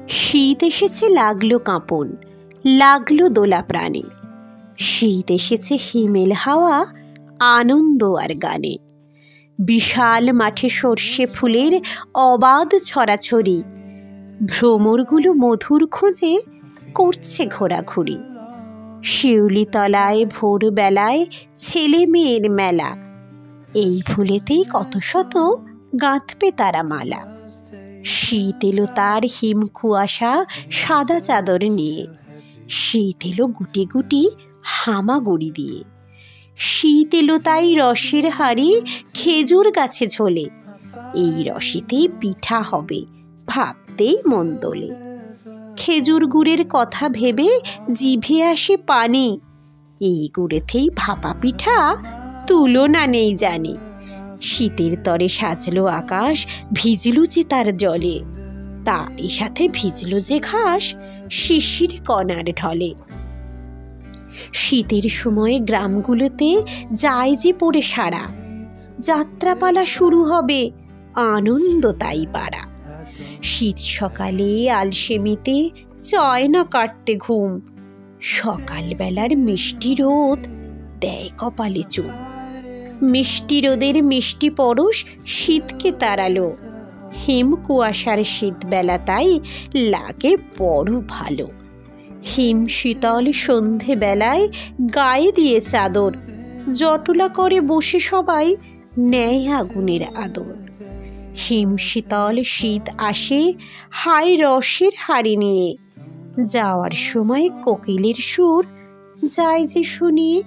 শীত এসেছে লাগলো কাঁপন, লাগলো দোলা প্রাণে। শীত এসেছে হিমেল হাওয়া, আনন্দ আর গানে। বিশাল মাঠে সর্ষে ফুলের অবাধ ছড়াছড়ি, ভ্রমরগুলো মধুর খোঁজে করছে ঘোরাঘুরি। শিউলি তলায় ভোরবেলায় ছেলে মেয়ের মেলা, এই ফুলেতেই কত শত গাঁথবে তারা মালা। শীত এলো তার হিম কুয়াশা সাদা চাদর নিয়ে, শীত এলো গুটি গুটি হামাগুড়ি দিয়ে। শীত এলো তাই রসের হাড়ি খেজুর গাছে ঝোলে, এই রসেতেই পিঠা হবে ভাবতেই মন দোলে। খেজুর গুড়ের কথা ভেবে জিভে আসে পানি, এই গুড়েতেই ভাপা পিঠা তুলনা নেই জানি। শীতের তরে সাজলো আকাশ, ভিজলো যে তার জলে, তারই সাথে ভিজলো যে ঘাস শিশির কণার ঢলে। শীতের সময় গ্রামগুলোতে যায় যে পড়ে সারা, যাত্রাপালা শুরু হবে আনন্দ তাই পাড়া। শীত সকালে আলসেমিতে চায় না কাটতে ঘুম, সকালবেলার মিষ্টি রোদ দেয় কপালে চুম। মিষ্টি রোদের মিষ্টি পরশ শীতকে তাড়ালো, হিম কুয়াশার শীতবেলা তাই লাগে বড় ভালো। হিম শীতল সন্ধে বেলায় গায়ে দিয়ে চাদর, জটলা করে বসে সবাই নেয় আগুনের আদর। হিম শীতল শীত আসে হায় রসের হাড়ি নিয়ে, যাওয়ার সময় কোকিলের সুর যায় যে শুনিয়ে।